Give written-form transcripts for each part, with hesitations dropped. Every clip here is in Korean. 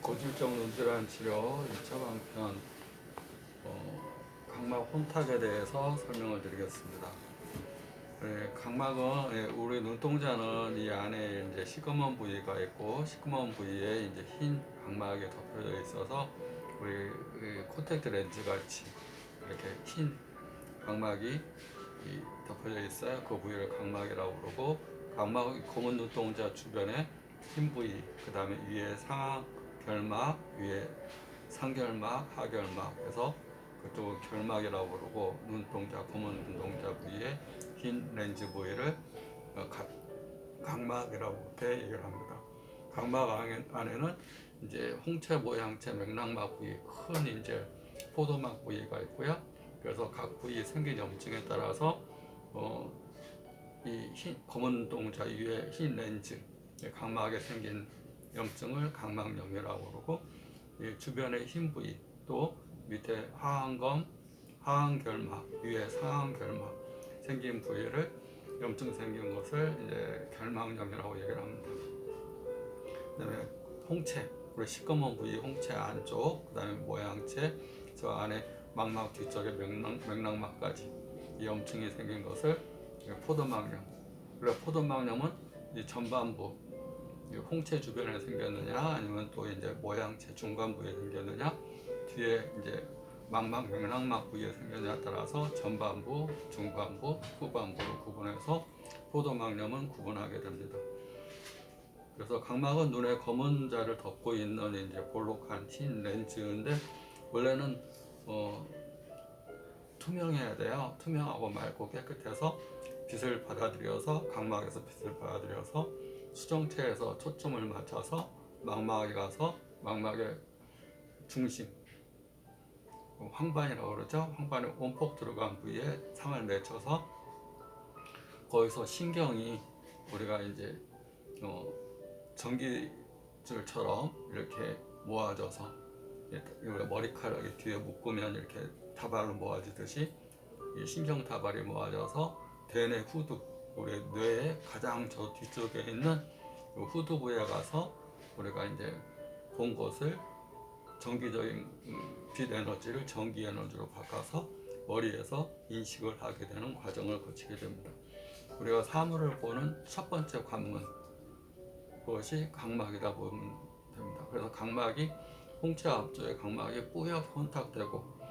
고질적 눈질환 치료 2차 방편 각막 혼탁에 대해서 설명을 드리겠습니다. 각막은 우리 눈동자는 이 안에 이제 시커먼 부위가 있고 시커먼 부위에 이제 흰 각막이 덮여져 있어서 우리 콘택트 렌즈 같이 이렇게 흰 각막이 덮여져 있어요. 그 부위를 각막이라고 부르고 각막 검은 눈동자 주변에 흰 부위, 그 다음에 위에 상결막, 위에 상결막, 하결막 해서 그쪽은 결막이라고 부르고 눈동자, 검은 눈동자 부위에 흰 렌즈 부위를 각막이라고 이렇게 얘기를 합니다. 각막 안에는 이제 홍채 모양체 맥락막 부위, 큰 이제 포도막 부위가 있고요. 그래서 각 부위 생긴 염증에 따라서 이 검은 눈동자 위에 흰 렌즈 각막에 생긴 염증을 각막염이라고 그러고, 이 주변의 흰 부위 또 밑에 하안검, 하안결막, 위에 상안결막 생긴 부위를 염증 생긴 것을 이제 결막염이라고 얘기를 합니다. 그다음에 홍채, 우리 시꺼먼 부위 홍채 안쪽, 그다음에 모양채, 저 안에 망막 뒤쪽에 맥락막까지 이 염증이 생긴 것을 포도막염. 그래 포도막염은 이 전반부 홍채 주변에 생겼느냐 아니면 또 이제 모양채 중간부에 생겼느냐 뒤에 이제 망막 맥락막 부위에 생겼느냐에 따라서 전반부, 중반부, 후반부로 구분해서 포도막염은 구분하게 됩니다. 그래서 각막은 눈의 검은 자를 덮고 있는 이제 볼록한 흰 렌즈인데 원래는 투명해야 돼요. 투명하고 맑고 깨끗해서 빛을 받아들여서 각막에서 빛을 받아들여서 수정체에서 초점을 맞춰서 망막에 가서 망막의 중심, 황반이라고 그러죠. 황반에 온폭 들어간 부위에 상을 맺혀서 거기서 신경이 우리가 이제 전기줄처럼 이렇게 모아져서 머리카락이 뒤에 묶으면 이렇게 다발로 모아지듯이 이 신경 다발이 모아져서 대뇌 후두, 우리 뇌의 가장 저 뒤쪽에 있는 후두 부에 가서 우리가 이제 본 것을 전기적인 빛 에너지를 전기 에너지로 바꿔서 머리에서 인식을 하게 되는 과정을 거치게 됩니다. 우리가 사물을 보는 첫 번째 관문, 그것이 각막이다 보면 됩니다. 그래서 각막이 홍채 앞쪽에 각막이 뿌옇게 혼탁되고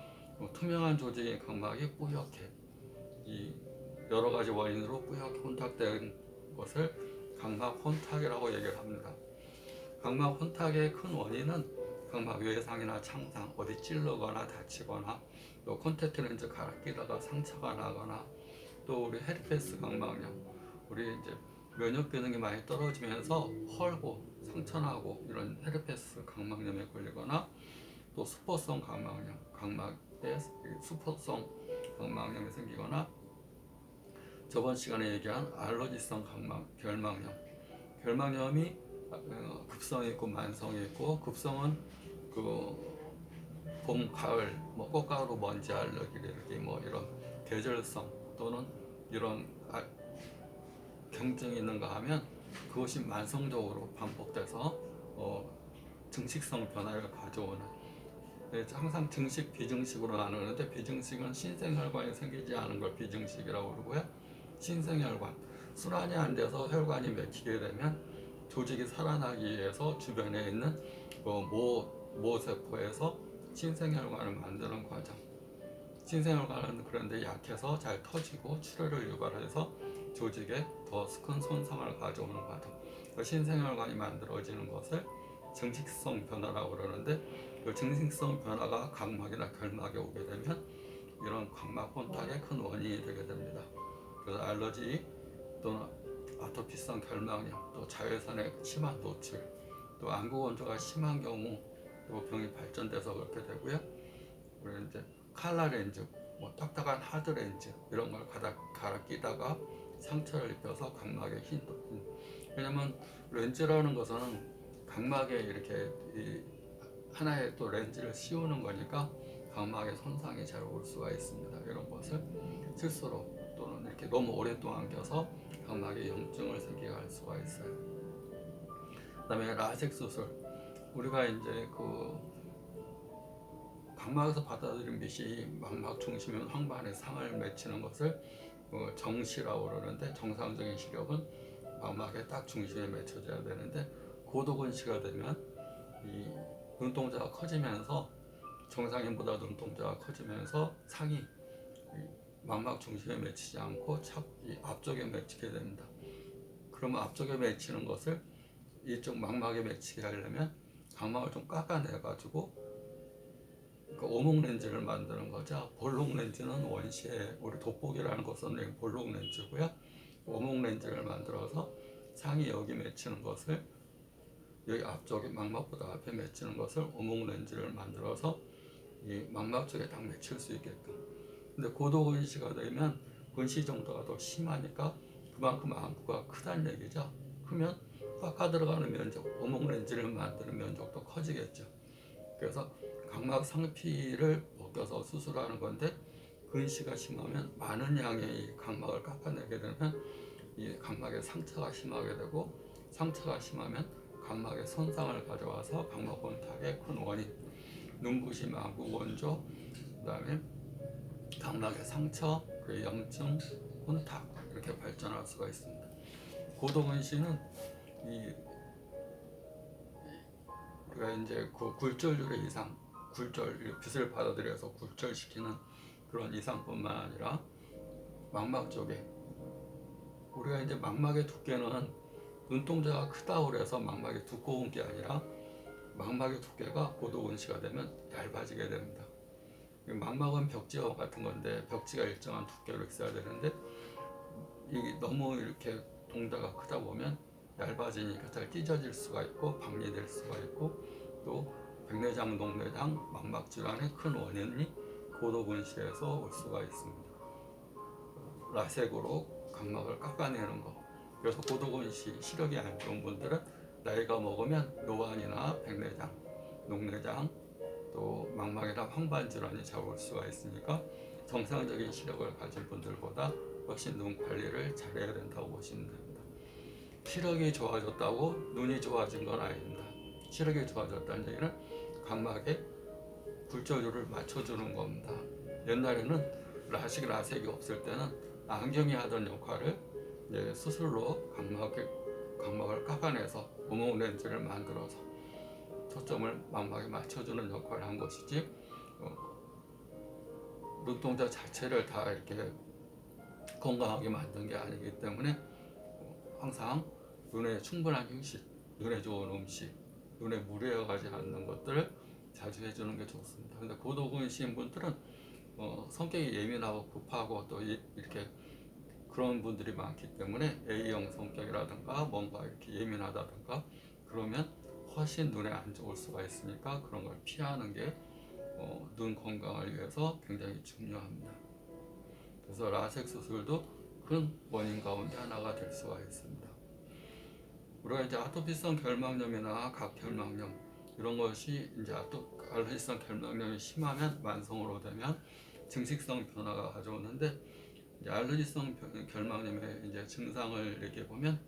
투명한 조직의 각막이 뿌옇게 이 여러 가지 원인으로 뿌옇게 혼탁된 것을 각막 혼탁이라고 얘기를 합니다. 각막 혼탁의 큰 원인은 각막 외상이나 창상, 어디 찔르거나 다치거나 또 콘택트 렌즈 갈아 끼다가 상처가 나거나 또 우리 헤르페스 각막염, 우리 이제 면역 기능이 많이 떨어지면서 헐고 상처나고 이런 헤르페스 각막염에 걸리거나 또 수포성 각막염, 각막에 수포성 각막염이 생기거나 저번 시간에 얘기한 알러지성 결막염, 결막염이 급성이 있고 만성이 있고 급성은 봄, 가을, 꽃가루 먼지 알러지 이런 계절성 또는 이런 경증이 있는가 하면 그것이 만성적으로 반복돼서 증식성 변화를 가져오는, 항상 증식, 비증식으로 나누는데 비증식은 신생혈관이 생기지 않은 걸 비증식이라고 그러고요. 신생혈관, 순환이 안 돼서 혈관이 막히게 되면 조직이 살아나기 위해서 주변에 있는 모세포에서 신생혈관을 만드는 과정. 신생혈관은 그런데 약해서 잘 터지고 출혈을 유발해서 조직에 더 큰 손상을 가져오는 과정. 신생혈관이 만들어지는 것을 증식성 변화라고 그러는데 그 증식성 변화가 각막이나 결막에 오게 되면 이런 각막 혼탁의 큰 원인이 되게 됩니다. 그래서 알러지 또는 아토피성 결막염, 또 자외선의 심한 노출, 또 안구 건조가 심한 경우 또 병이 발전돼서 그렇게 되고요. 우리 이제 칼라 렌즈, 딱딱한 하드 렌즈 이런 걸 갈아 끼다가 상처를 입혀서 각막에 왜냐면 렌즈라는 것은 각막에 이렇게 하나의 또 렌즈를 씌우는 거니까 각막에 손상이 잘 올 수가 있습니다. 이런 것을 실수로 또는 이렇게 너무 오랫동안 껴서 각막에 염증을 생기게 할 수가 있어요. 그 다음에 라섹 수술, 우리가 이제 그 각막에서 받아들인 빛이 망막 중심인 황반에 상을 맺히는 것을 정시라고 그러는데, 정상적인 시력은 망막의 딱 중심에 맺혀져야 되는데, 고도근시가 되면 이 눈동자가 커지면서, 정상인보다 눈동자가 커지면서 상이 망막 중심에 맺히지 않고 이 앞쪽에 맺히게 됩니다. 그러면 앞쪽에 맺히는 것을 이쪽 망막에 맺히게 하려면 각막을 좀 깎아내 가지고 오목 렌즈를 만드는 거죠. 볼록 렌즈는 원시에 우리 돋보기라는 것은 볼록 렌즈고요. 오목 렌즈를 만들어서 상이 여기 맺히는 것을, 여기 앞쪽에 망막보다 앞에 맺히는 것을 오목 렌즈를 만들어서 이 망막 쪽에 딱 맺힐 수 있게끔. 근데 고도근시가 되면 근시 정도가 더 심하니까 그만큼 안구가 크다는 얘기죠. 크면 깎아 들어가는 면적, 오목 렌즈를 만드는 면적도 커지겠죠. 그래서 각막 상피를 벗겨서 수술하는 건데, 근시가 심하면 많은 양의 이 각막을 깎아내게 되면 이 각막에 상처가 심하게 되고, 상처가 심하면 각막에 손상을 가져와서 각막 혼탁의 큰 원인, 눈부심, 안구 건조, 그 다음에 각막의 상처, 그 염증, 혼탁, 이렇게 발전할 수가 있습니다. 고도근시는 우리가 이제 그 굴절률의 이상, 빛을 받아들여서 굴절시키는 그런 이상뿐만 아니라 망막 쪽에, 우리가 이제 망막의 두께는 눈동자가 크다고 해서 망막이 두꺼운 게 아니라 망막의 두께가 고도근시가 되면 얇아지게 됩니다. 망막은 벽지와 같은 건데, 벽지가 일정한 두께로 있어야 되는데 이게 너무 이렇게 동자가 크다 보면 얇아지니까 잘 찢어질 수가 있고 박리될 수가 있고, 또 백내장, 녹내장, 망막 질환의 큰 원인이 고도근시에서 올 수가 있습니다. 라섹으로 각막을 깎아내는 거. 그래서 고도근시, 시력이 안 좋은 분들은 나이가 먹으면 노안이나 백내장, 녹내장, 또 망막이나 황반 질환이 잘 올 수가 있으니까 정상적인 시력을 가진 분들보다 훨씬 눈 관리를 잘해야 된다고 보시면 됩니다. 시력이 좋아졌다고 눈이 좋아진 건 아닙니다. 시력이 좋아졌다는 얘기는 각막의 굴절률을 맞춰주는 겁니다. 옛날에는 라섹이 없을 때는 안경이 하던 역할을 수술로 각막을 깎아내서 오목 렌즈를 만들어서 초점을 망막에 맞춰주는 역할을 한 것이지, 눈동자 자체를 다 이렇게 건강하게 만든 게 아니기 때문에 항상 눈에 충분한 휴식, 눈에 좋은 음식, 눈에 무리가지 않는 것들을 자주 해주는 게 좋습니다. 근데 고도근시인 분들은 성격이 예민하고 급하고 또 이렇게 그런 분들이 많기 때문에 A형 성격이라든가 뭔가 이렇게 예민하다든가 그러면 훨씬 눈에 안 좋을 수가 있으니까 그런 걸 피하는 게 눈 건강을 위해서 굉장히 중요합니다. 그래서 라섹 수술도 큰 원인 가운데 하나가 될 수가 있습니다. 우리가 이제 아토피성 결막염이나 각결막염 이런 것이 이제 알레르기성 결막염이 심하면 만성으로 되면 증식성 변화가 가져오는데, 이제 알레르기성 결막염의 이제 증상을 이렇게 보면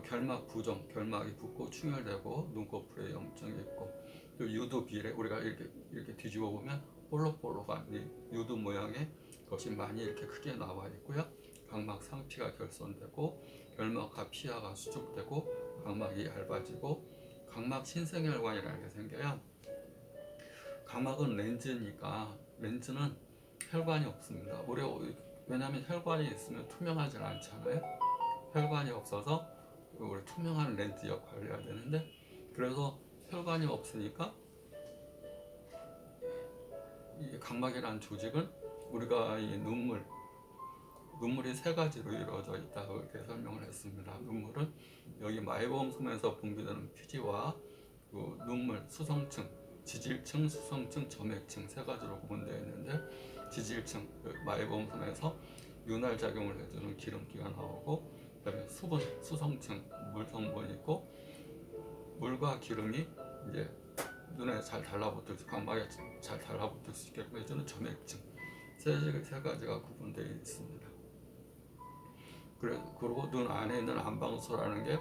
결막 부종, 결막이 붓고 충혈되고 눈꺼풀에 염증이 있고, 또 유두 비례, 우리가 이렇게 뒤집어 보면 볼록볼록한 유두 모양의 것이 많이 이렇게 크게 나와 있고요. 각막 상피가 결손되고 결막과 피하가 수축되고 각막이 얇아지고 각막 신생혈관이라는 게 생겨요. 각막은 렌즈니까, 렌즈는 혈관이 없습니다. 왜냐하면 혈관이 있으면 투명하지 않잖아요. 혈관이 없어서 우리 투명한 렌즈 역할을 해야 되는데, 그래서 혈관이 없으니까 이 각막이라는 조직은 우리가 이 눈물이 세 가지로 이루어져 있다고 이렇게 설명을 했습니다. 눈물은 여기 마이보험섬에서 분비되는 피지와 그 눈물, 수성층, 지질층, 수성층, 점액층 세 가지로 구분되어 있는데, 지질층, 마이보험섬에서 윤활 작용을 해주는 기름기가 나오고, 그다음에 수분, 수성층, 물 성분이 있고, 물과 기름이 이제 눈에 잘 달라붙을 수, 각막에 잘 달라붙을 수 있게끔 해주는 점액층, 세 가지가 구분되어 있습니다. 그리고 눈 안에 있는 안방수라는 게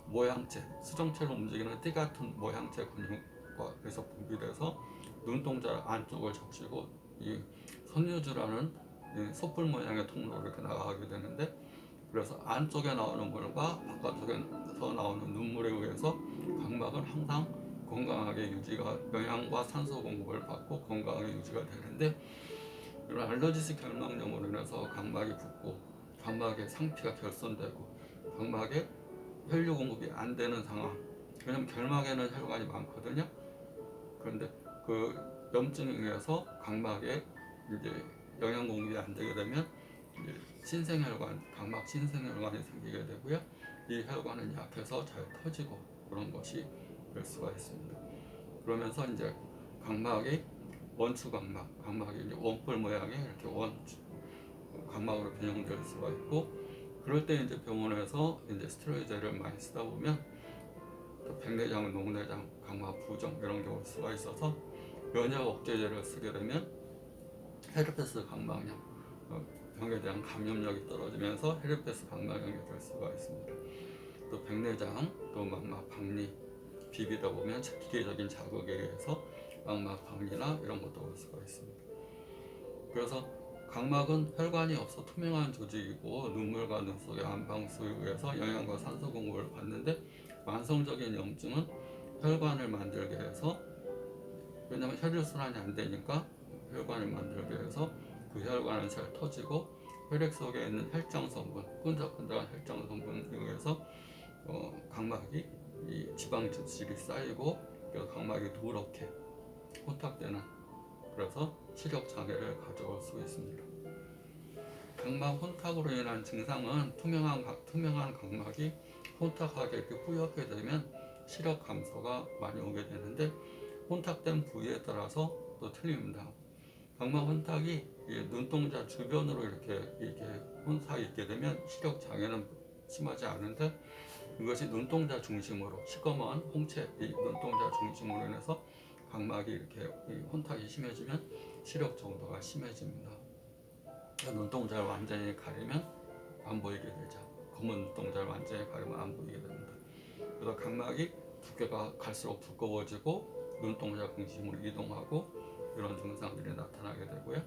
모양체, 수정체로 움직이는 띠 같은 모양체 근육에서 분비돼서 눈동자 안쪽을 적시고 이 선유주라는 이 솥불 모양의 통로로 이렇게 나가게 되는데, 그래서 안쪽에 나오는 물과 바깥쪽에서 나오는 눈물에 의해서 각막은 항상 건강하게 유지가, 영양과 산소 공급을 받고 건강하게 유지가 되는데, 이런 알러지식 결막염으로 인해서 각막이 붓고 각막의 상피가 결손되고 각막에 혈류 공급이 안 되는 상황. 왜냐면 결막에는 혈관이 많거든요. 그런데 그 염증에 의해서 각막에 이제 영양 공급이 안 되게 되면 이제 신생혈관, 각막 신생혈관이 생기게 되고요. 이 혈관은 약해서 잘 터지고 그런 것이 될 수가 있습니다. 그러면서 이제 각막이 원추 각막, 각막이 이제 원뿔 모양의 이렇게 각막으로 변형될 수가 있고, 그럴 때 이제 병원에서 이제 스테로이드를 많이 쓰다 보면 또 백내장, 녹내장, 각막 부종 이런 게 올 수가 있어서 면역 억제제를 쓰게 되면 헤르페스 각막염 병에 대한 감염력이 떨어지면서 헤르페스 각막염이 될 수가 있습니다. 또 백내장, 또 망막 박리 비비다 보면 기계적인 자극에 의해서 망막 박리나 이런 것도 올 수가 있습니다. 그래서 각막은 혈관이 없어 투명한 조직이고 눈물과 눈 속의 안방수에 의해서 영양과 산소 공급을 받는데, 만성적인 염증은 혈관을 만들게 해서, 왜냐하면 혈류순환이 안 되니까 혈관을 만들게 해서 그 혈관은 잘 터지고 혈액 속에 있는 혈장 성분, 끈적끈적한 혈장 성분에 의해서 각막이 이 지방 질이 쌓이고 각막이 누렇게 혼탁되는, 그래서 시력 장애를 가져올 수 있습니다. 각막 혼탁으로 인한 증상은 투명한 각막이 혼탁하게 이렇게 뿌옇게 되면 시력 감소가 많이 오게 되는데, 혼탁된 부위에 따라서 또 틀립니다. 각막 혼탁이 눈동자 주변으로 이렇게 혼탁이 있게 되면 시력 장애는 심하지 않은데, 이것이 눈동자 중심으로 시꺼먼 홍채, 이 눈동자 중심으로 인해서 각막이 이렇게 혼탁이 심해지면 시력 정도가 심해집니다. 눈동자를 완전히 가리면 안 보이게 되죠. 검은 눈동자를 완전히 가리면 안 보이게 됩니다. 그래서 각막이 두께가 갈수록 두꺼워지고 눈동자 중심으로 이동하고 이런 증상들이 나타나게 되고요.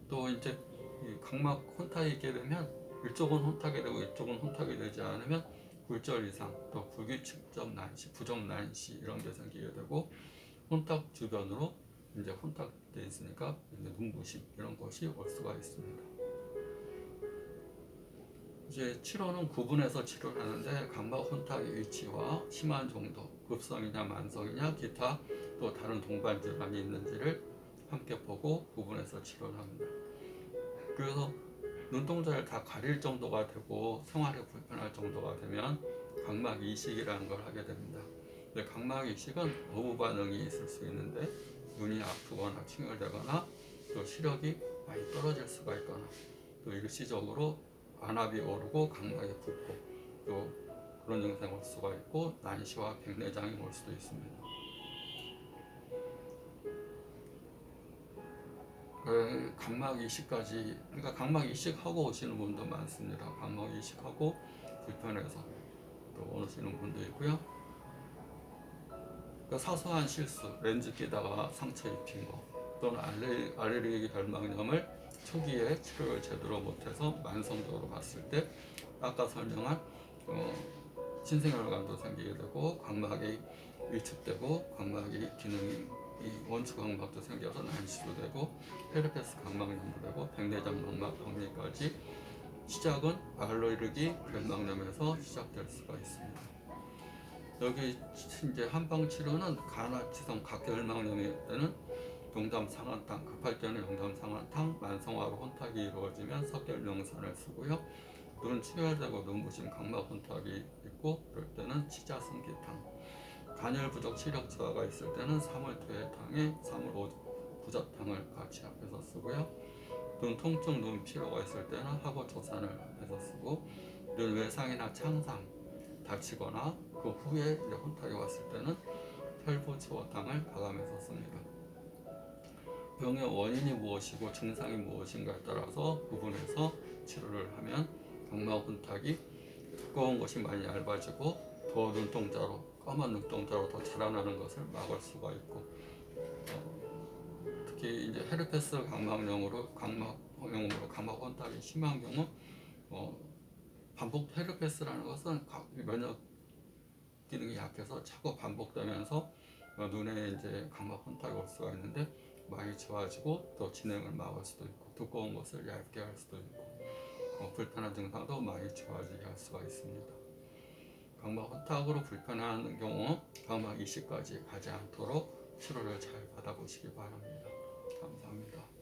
또 이제 이 각막 혼탁이 있게 되면 이쪽은 혼탁이 되고 이쪽은 혼탁이 되지 않으면 굴절 이상, 또 불규칙적 난시, 부정 난시 이런 게 생기게 되고, 혼탁 주변으로 이제 혼탁돼 있으니까 이제 눈부심 이런 것이 올 수가 있습니다. 이제 치료는 구분해서 치료를 하는데, 각막 혼탁의 위치와 심한 정도, 급성이냐 만성이냐 기타 또 다른 동반 질환이 있는지를 함께 보고 구분해서 치료를 합니다. 그래서 눈동자를 다 가릴 정도가 되고 생활에 불편할 정도가 되면 각막 이식이라는 걸 하게 됩니다. 근데 각막 이식은 거부 반응이 있을 수 있는데, 눈이 아프거나 충혈되거나 또 시력이 많이 떨어질 수가 있거나 또 일시적으로 안압이 오르고 각막이 붓고 또 그런 증상이 올 수가 있고, 난시와 백내장이 올 수도 있습니다. 각막 이식까지, 그러니까 각막 이식하고 오시는 분도 많습니다. 각막 이식하고 불편해서 또 오시는 분도 있고요. 그러니까 사소한 실수, 렌즈 끼다가 상처 입힌 거, 또는 알레르기 결막염을 초기에 치료를 제대로 못해서 만성적으로 갔을 때 아까 설명한 신생혈관도 생기게 되고 각막이 위축되고 각막이 기능이 원추 각막도 생겨서 난시도 되고 헤르페스 각막염도 되고 백내장 망막 박리까지 시작은 알레르기 결막염에서 시작될 수가 있습니다. 여기 이제 한방 치료는 간화치성 각결막염일 때는 용담상한탕, 급할 때는 용담상한탕, 만성화로 혼탁이 이루어지면 석결명산을 쓰고요. 눈은 충혈되고 눈부심 각막 혼탁이 있고 그럴 때는 치자승기탕, 간열 부족 시력 저하가 있을 때는 사물투회탕에 사물부자탕을 같이 합해서 쓰고요. 눈 통증, 눈 피로가 있을 때는 하고조산을 합해서 쓰고, 눈 외상이나 창상, 다치거나 그 후에 혼탁이 왔을 때는 혈부치호탕을 가감해서 씁니다. 병의 원인이 무엇이고 증상이 무엇인가에 따라서 구분해서 치료를 하면 각막 혼탁이 두꺼운 것이 많이 얇아지고 더 눈동자로 까만 눈동자로 더 자라나는 것을 막을 수가 있고 특히 이제 헤르페스 각막염으로 각막 혼탁이 심한 경우 반복 헤르페스라는 것은 면역 기능이 약해서 자꾸 반복되면서 눈에 이제 각막 혼탁이 올 수가 있는데 많이 좋아지고 또 진행을 막을 수도 있고 두꺼운 것을 얇게 할 수도 있고 불편한 증상도 많이 좋아지게 할 수가 있습니다. 각막 혼탁으로 불편한 경우 각막 이식까지 가지 않도록 치료를 잘 받아보시기 바랍니다. 감사합니다.